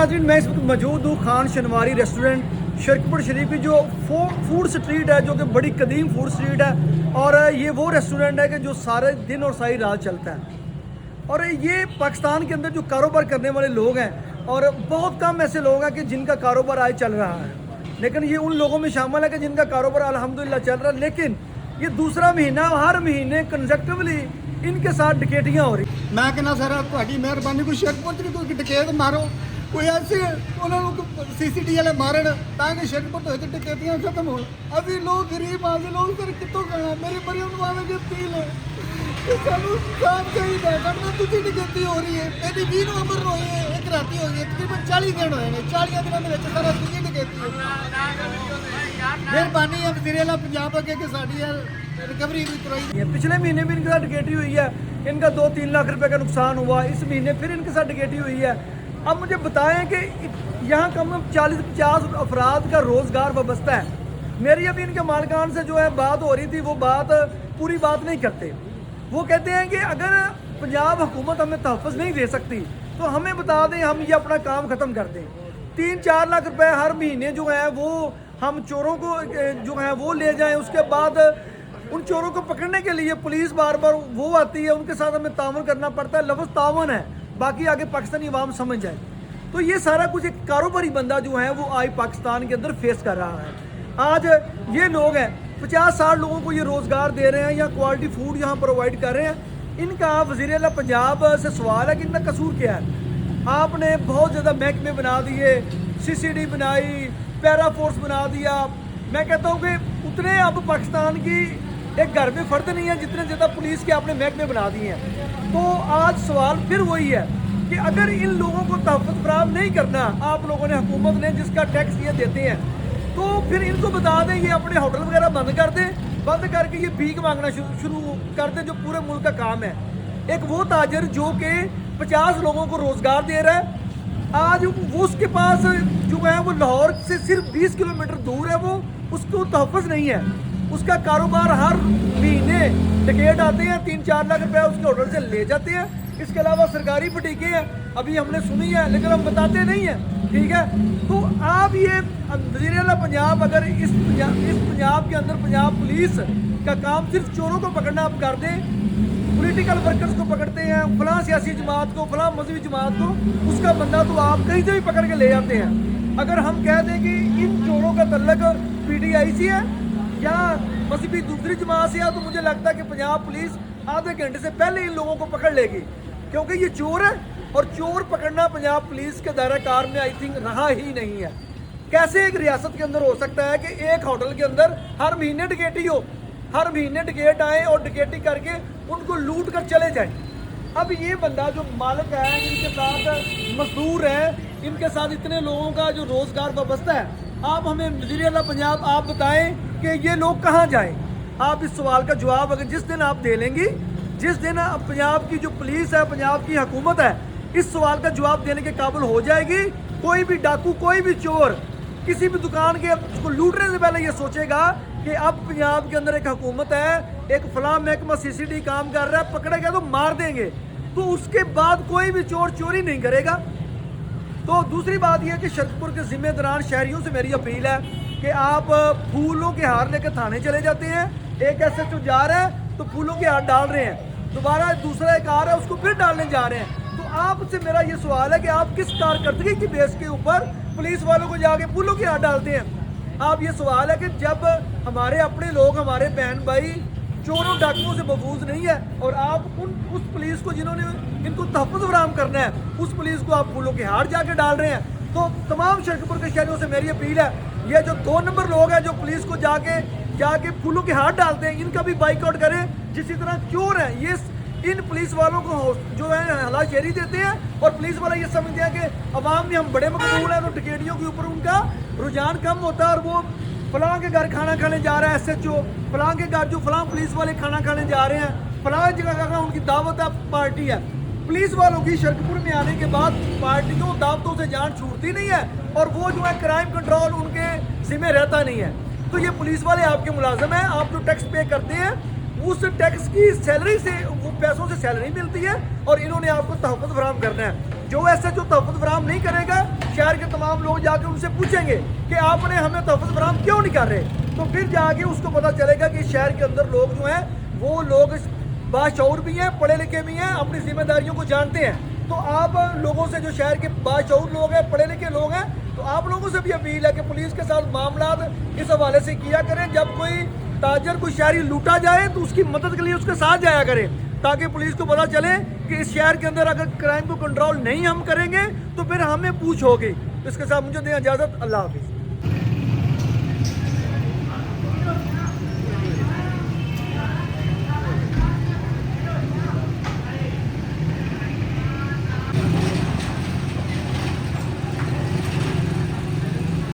नाज़रीन, मैं इस वक्त मौजूद हूँ खान शनवारी रेस्टोरेंट शरीफपुर शरीफ की जो फूड स्ट्रीट है, जो कि बड़ी कदीम फूड स्ट्रीट है। और ये वो रेस्टोरेंट है कि जो सारे दिन और सारी रात चलता है। और ये पाकिस्तान के अंदर जो कारोबार करने वाले लोग हैं, और बहुत कम ऐसे लोग हैं कि जिनका कारोबार आज चल रहा है, लेकिन ये उन लोगों में शामिल है कि जिनका कारोबार अल्हम्दुलिल्लाह चल रहा है। लेकिन ये दूसरा महीना, हर महीने कंसेक्टिवली इनके साथ डकैतियाँ हो रही। मैं कहना सर ਤੁਹਾਡੀ ਮਿਹਰਬਾਨੀ ਕੋਈ ਸ਼ਰਕਪੁਰ ਚ ਵੀ ਕੋਈ ਡਕੈਤ ਮਾਰੋ, ਕੋਈ ਐਸੇ ਉਹਨਾਂ ਨੂੰ ਸੀਸੀਟੀ ਵਾਲੇ ਮਾਰਨ ਤਾਂ ਕਿ ਸ਼ਰਕਪੁਰ ਤੋਂ ਡਕੈਤੀਆਂ ਖਤਮ ਹੋਣ। ਅਸੀਂ ਲੋਕ ਗਰੀਬ ਆਦਮੀ ਲੋਕ ਸਰ ਕਿੱਥੋਂ ਖਾਣਾ? ਮੇਰੇ ਪਰਿਵਾਰ ਨੂੰ ਆਵੇ ਕਿ ਅਪੀਲ ਹੈ ਕਿ ਸਾਨੂੰ ਕੰਮ ਚਾਹੀਦਾ ਹੈ। ਸਾਡਾ ਤੁਸੀਂ ਡਕੈਤੀ ਹੋ ਰਹੀ ਹੈ, ਇਹਦੀ 20 ਨਵੰਬਰ ਨੂੰ ਹੋਈ ਹੈ, ਇੱਕ ਰਾਤੀ ਹੋਈ ਹੈ, ਤਕਰੀਬਨ 40 ਦਿਨ ਹੋਏ ਨੇ। 40 ਦਿਨਾਂ ਦੇ ਵਿੱਚ ਸਾਰਾ ਤੁਸੀਂ ਡਕੈਤੀ ਹੈ। ਮਿਹਰਬਾਨੀ ਹੈ ਵਜ਼ੀਰ ਆਲਾ ਪੰਜਾਬ ਅੱਗੇ कि साड़ी रिकवरी भी करवाई है। पिछले महीने भी इनके साथ डकैती हुई है, इनका 2-3 लाख रुपए का नुकसान हुआ। इस महीने फिर इनके साथ डकैती हुई है। अब मुझे बताएं कि यहाँ कम 40-50 अफराद का रोज़गार वाबस्ता है। मेरी अभी इनके मालिकान से जो है बात हो रही थी, वो बात पूरी बात नहीं करते। वो कहते हैं कि अगर पंजाब हुकूमत हमें तहफ़्फ़ुज़ नहीं दे सकती तो हमें बता दें, हम ये अपना काम ख़त्म कर दें। 3-4 लाख रुपए हर महीने जो है वो हम चोरों को जो है वो ले जाएं। उसके बाद उन चोरों को पकड़ने के लिए पुलिस बार बार वो आती है, उनके साथ हमें तावन करना पड़ता है। लफ्ज़ तावन है, बाकी आगे पाकिस्तानी अवाम समझ जाए। तो ये सारा कुछ एक कारोबारी बंदा जो है वो आज पाकिस्तान के अंदर फेस कर रहा है। आज ये लोग हैं 50-60 लोगों को ये रोज़गार दे रहे हैं या क्वालिटी फूड यहाँ प्रोवाइड कर रहे हैं। इनका वज़ीर आला पंजाब से सवाल है कि इनका कसूर क्या है? आपने बहुत ज़्यादा महकमे बना दिए, CCD बनाई, पैरा फोर्स बना दिया। मैं कहता हूँ कि उतने अब पाकिस्तान की एक घर में फ़र्द नहीं है जितने ज़्यादा पुलिस के आपने महकमे बना दिए हैं। तो आज सवाल फिर वही है कि अगर इन लोगों को तहफ़्फ़ुज़ फराहम नहीं करना आप लोगों ने, हुकूमत ने, जिसका टैक्स ये देते हैं, तो फिर इनको बता दें ये अपने होटल वगैरह बंद कर दें, बंद करके ये भीख मांगना शुरू कर दें, जो पूरे मुल्क का काम है। एक वो ताजर जो कि 50 लोगों को रोज़गार दे रहा है, आज वो उसके पास जो है वो लाहौर से सिर्फ 20 किलोमीटर दूर है, वो उसको तहफ़्फ़ुज़ नहीं है। उसका कारोबार हर महीने टिकट आते हैं, 3-4 लाख रुपए उसके होटल से ले जाते हैं। इसके अलावा सरकारी फटीके हैं, अभी हमने सुनी है लेकिन हम बताते नहीं हैं, ठीक है। तो आप ये वज़ीर आला पंजाब अगर इस पंजाब के अंदर पंजाब पुलिस का काम सिर्फ चोरों को पकड़ना आप कर दें, पॉलिटिकल वर्कर्स को पकड़ते हैं, फलां सियासी जमात को, फलां मजहबी जमात को, उसका बंदा तो आप कहीं से भी पकड़ के ले जाते हैं। अगर हम कह दें कि इन चोरों का तल्लक PTI से है या मजहबी दूसरी जमात से है, तो मुझे लगता है कि पंजाब पुलिस आधे घंटे से पहले इन लोगों को पकड़ लेगी, क्योंकि ये चोर है। और चोर पकड़ना पंजाब पुलिस के दायरा कार में आई थिंक रहा ही नहीं है। कैसे एक रियासत के अंदर हो सकता है कि एक होटल के अंदर हर महीने डकैती हो, हर महीने डकैत आए और डकैती करके उनको लूट कर चले जाएं। अब ये बंदा जो मालिक है, इनके साथ मजदूर है, इनके साथ इतने लोगों का जो रोज़गार वाबस्ता है, आप हमें वज़ीर आला पंजाब आप बताएं कि ये लोग कहाँ जाएं? आप इस सवाल का जवाब अगर जिस दिन आप दे लेंगी, जिस दिन पंजाब की जो पुलिस है, पंजाब की हुकूमत है, इस सवाल का जवाब देने के काबिल हो जाएगी, कोई भी डाकू, कोई भी चोर किसी भी दुकान के उसको लूटने से पहले ये सोचेगा कि अब पंजाब के अंदर एक हुकूमत है, एक फलां महकमा CCD काम कर रहा है, पकड़ेगा तो मार देंगे, तो उसके बाद कोई भी चोर चोरी नहीं करेगा। तो दूसरी बात यह कि शरीफपुर के ज़िम्मेदारान शहरियों से मेरी अपील है कि आप फूलों के हार लेकर थाने चले जाते हैं। एक SHO जा रहा है तो फूलों के हार डाल रहे हैं, दोबारा दूसरा एक आ रहा है उसको फिर डालने जा रहे हैं। तो आपसे मेरा ये सवाल है कि आप किस कारकर्दगी की बेस के ऊपर पुलिस वालों को जाके फूलों के हार डालते हैं? आप ये सवाल है कि जब हमारे अपने लोग, हमारे बहन भाई चोरों डाकुओं से महफूज नहीं है, और आप उस पुलिस को जिन्होंने इनको तहफ़्फ़ुज़ फराहम करना है, उस पुलिस को आप फूलों के हार जाके डाल रहे हैं। तो तमाम शरीफपुर के शहरियों से मेरी अपील है, ये जो 2 नंबर लोग हैं जो पुलिस को जाके फूलों के हार डालते हैं, इनका भी बाइकआउट करें। जिसी तरह चोर हैं, ये इन पुलिस वालों को जो है हलाशेरी देते हैं, और पुलिस वाले ये समझते हैं कि अवाम में हम बड़े मकबूल हैं, तो डकैतियों के ऊपर उनका रुझान कम होता है, और वो फलां के घर खाना खाने जा रहा है SHO, फलां के घर जो फलां पुलिस वाले खाना खाने जा रहे हैं, फलां जगह का उनकी दावत है, पार्टी है। पुलिस वालों की शरीफपुर में आने के बाद पार्टियों दावतों से जान छूटती नहीं है, और वो जो है क्राइम कंट्रोल उनके ज़िम्मे रहता नहीं है। तो ये पुलिस वाले आपके मुलाजिम हैं, आप जो टैक्स पे करते हैं उस टैक्स की सैलरी से, वो पैसों से सैलरी मिलती है, और इन्होंने आपको तहफ़्फ़ुज़ फराहम करना है। जो SHO तहफ़्फ़ुज़ फराहम नहीं करेगा, शहर के तमाम लोग जाके उनसे पूछेंगे कि आपने हमें तहफ़्फ़ुज़ फराहम क्यों नहीं कर रहे, तो फिर जाके उसको पता चलेगा कि शहर के अंदर लोग जो हैं वो लोग बाशऊर भी हैं, पढ़े लिखे भी हैं, अपनी जिम्मेदारियों को जानते हैं। तो आप लोगों से, जो शहर के बाशऊर लोग हैं, पढ़े लिखे लोग हैं, तो आप लोगों से भी अपील है कि पुलिस के साथ मामला इस हवाले से किया करें, जब कोई ताजर, कोई शहरी लूटा जाए तो उसकी मदद के लिए उसके साथ जाया करें, ताकि पुलिस को पता चले कि इस शहर के अंदर अगर क्राइम को कंट्रोल नहीं हम करेंगे तो फिर हमें पूछ होगी। इसके साथ मुझे दें इजाज़त। अल्लाह हाफिज़।